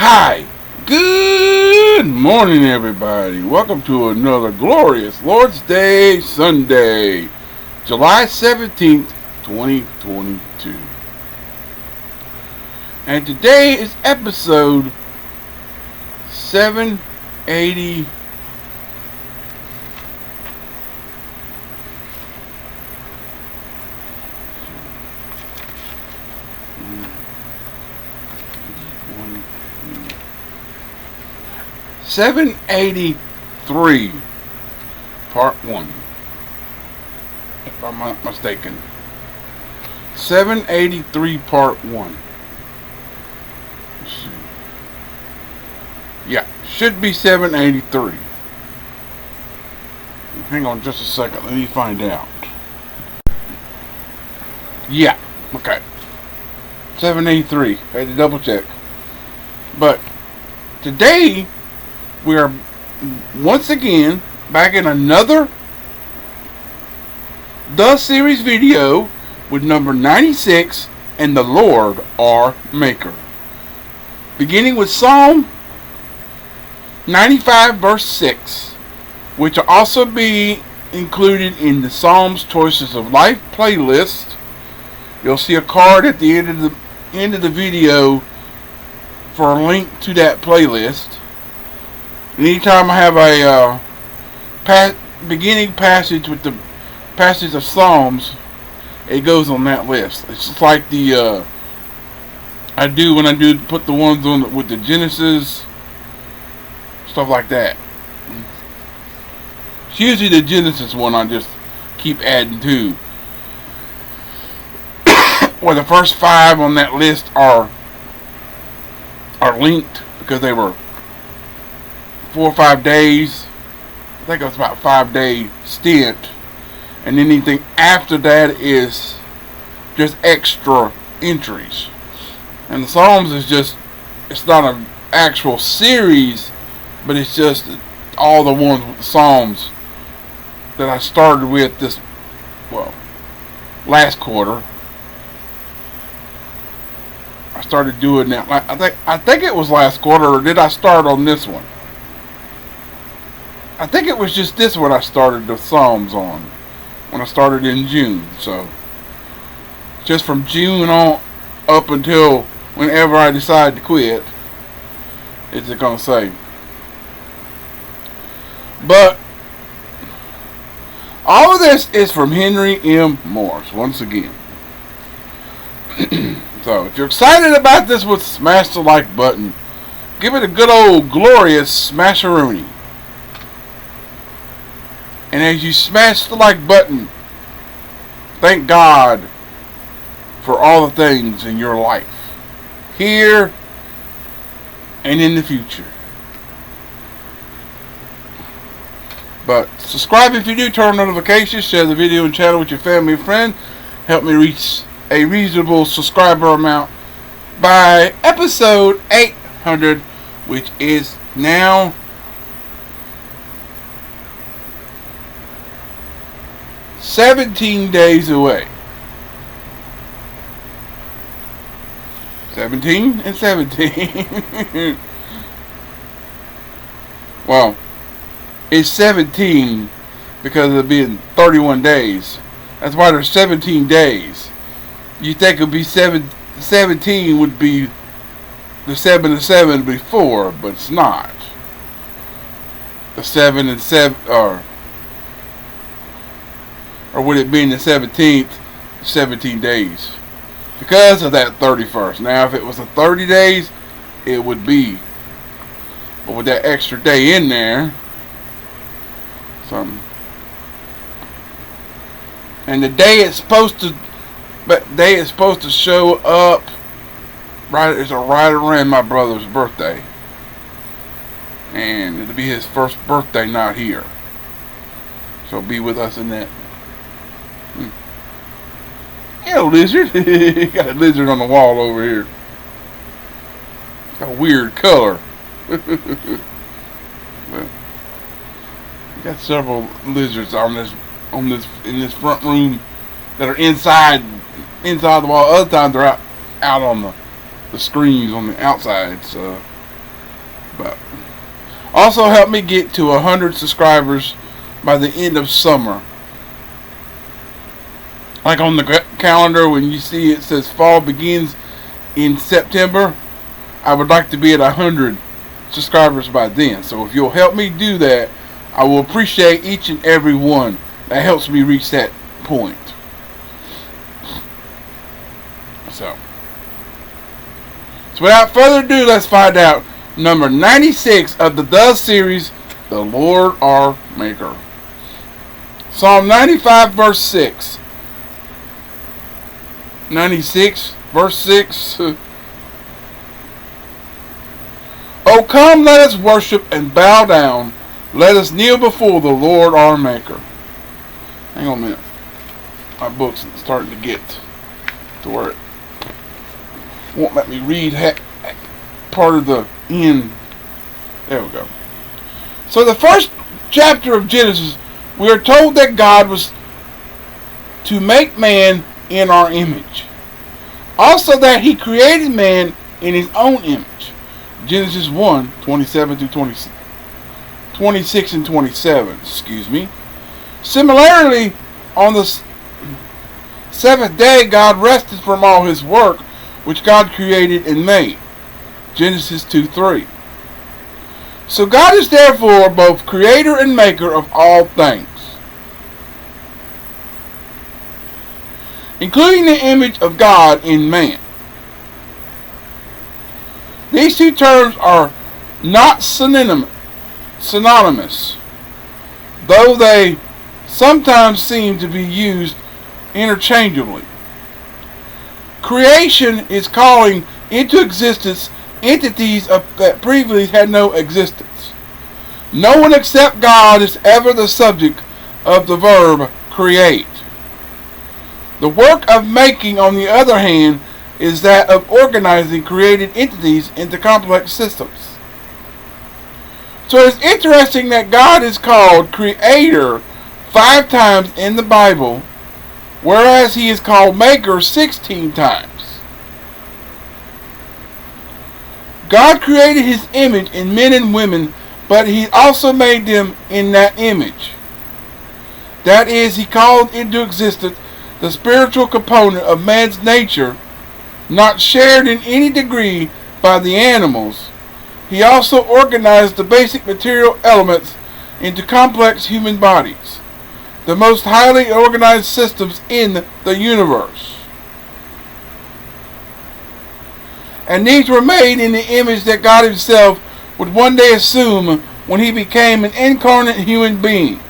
Hi, good morning everybody. Welcome to another glorious Lord's Day Sunday, July 17th, 2022. And today is episode 780. $783, part 1, if I'm not mistaken. 783, part 1. Let's see. Yeah, should be 783. Hang on just a second, let me find out. Yeah, okay. 783, I had to double check. But today, we are once again back in another The Series video with number 96 and the Lord our Maker. Beginning with Psalm 95 verse 6, which will also be included in the Psalms Choices of Life playlist. You'll see a card at the end of the video for a link to that playlist. Anytime I have a beginning passage with the passage of Psalms, it goes on that list. It's just like the I do when I do put the ones on with the Genesis, stuff like that. It's usually the Genesis one I just keep adding to. Where the first 5 on that list are linked because they were 4 or 5 days. I think it was about 5-day stint, and anything after that is just extra entries. And the Psalms is just, it's not an actual series, but it's just all the ones with the Psalms that I started with this, last quarter. I started doing that. I think it was last quarter, or did I start on this one? I think it was just this one I started the Psalms on when I started in June. So just from June on up until whenever I decide to quit, is it going to say. But all of this is from Henry M. Morris once again. So if you're excited about this one, smash the like button. Give it a good old glorious smasheroonie. And as you smash the like button, thank God for all the things in your life, here and in the future. But subscribe if you do, turn on notifications, share the video and channel with your family and friends. Help me reach a reasonable subscriber amount by episode 800, which is now 17 days away. 17 and 17. Well, it's 17 because of being 31 days. That's why there's 17 days. You think it would be 17 would be the 7 and 7 before, but it's not. The 7 and 7 or would it be in the 17th, 17 days? Because of that 31st. Now, if it was a 30 days, it would be. But with that extra day in there, something. And the day it's supposed to show up right around my brother's birthday. And it'll be his first birthday not here. So be with us in that. Yeah, lizard. Got a lizard on the wall over here. It's a weird color. But got several lizards in this front room that are inside the wall. Other times they're out on the screens on the outside. So Also help me get to 100 subscribers by the end of summer. Like on the calendar, when you see it says fall begins in September, I would like to be at 100 subscribers by then. So if you'll help me do that, I will appreciate each and every one that helps me reach that point. So without further ado, let's find out number 96 of the Does series, The Lord Our Maker. Psalm 95 verse 6. 96 verse 6. Oh, come, let us worship and bow down. Let us kneel before the Lord our Maker. Hang on a minute. My book's starting to get to where it won't let me read part of the end. There we go. So the first chapter of Genesis, we are told that God was to make man in our image. Also that he created man in his own image. Genesis 1, 27 through 26 and 27. Excuse me. Similarly, on the seventh day, God rested from all his work which God created and made. Genesis 2:3. So God is therefore both creator and maker of all things, including the image of God in man. These two terms are not synonymous, though they sometimes seem to be used interchangeably. Creation is calling into existence entities that previously had no existence. No one except God is ever the subject of the verb create. The work of making, on the other hand, is that of organizing created entities into complex systems. So it's interesting that God is called Creator 5 times in the Bible, whereas he is called Maker 16 times. God created his image in men and women, but he also made them in that image. That is, he called into existence the spiritual component of man's nature, not shared in any degree by the animals. He also organized the basic material elements into complex human bodies, the most highly organized systems in the universe. And these were made in the image that God himself would one day assume when he became an incarnate human being.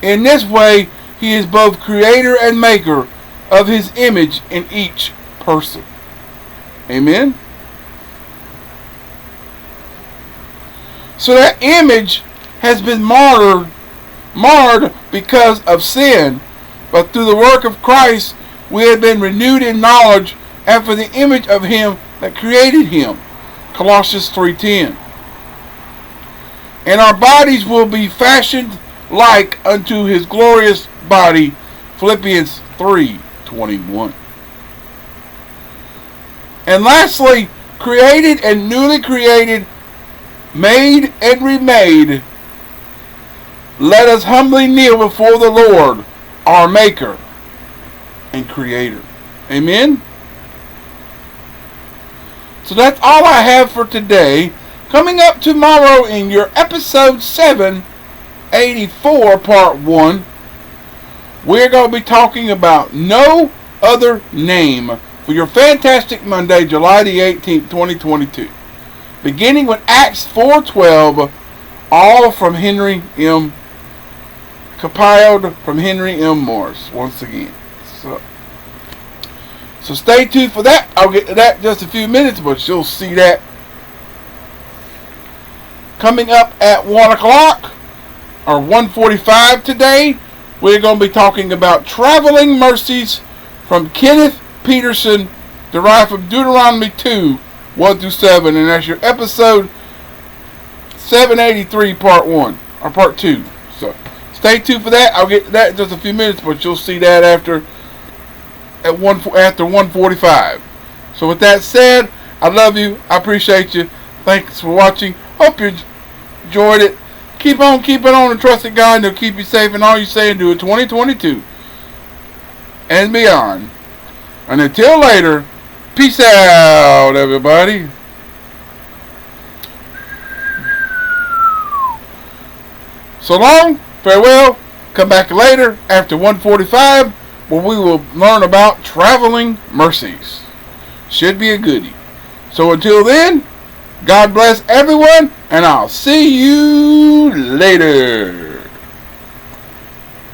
In this way, he is both creator and maker of his image in each person. Amen? So that image has been marred because of sin, but through the work of Christ we have been renewed in knowledge after the image of him that created him. Colossians 3:10. And our bodies will be fashioned like unto his glorious body. Philippians 3:21. And lastly, created and newly created, made and remade, let us humbly kneel before the Lord, our Maker and Creator. Amen? So that's all I have for today. Coming up tomorrow in your episode 784, part 1, we're going to be talking about no other name for your fantastic Monday, July the 18th, 2022. Beginning with Acts 4:12, all from Henry M. compiled from Henry M. Morris once again. So stay tuned for that. I'll get to that in just a few minutes, but you'll see that coming up at 1 o'clock or 1:45 today. We're going to be talking about Traveling Mercies from Kenneth Peterson, derived from Deuteronomy 2, 1-7, and that's your episode 783, part 1 or part 2. So stay tuned for that. I'll get to that in just a few minutes, but you'll see that after 1:45. So with that said, I love you. I appreciate you. Thanks for watching. Hope you're enjoyed it. Keep on keeping on and trusting God, and He'll keep you safe in all you say and do in 2022 and beyond. And until later, peace out, everybody. So long, farewell. Come back later after 1:45, where we will learn about Traveling Mercies. Should be a goodie. So until then, God bless everyone, and I'll see you later.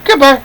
Goodbye.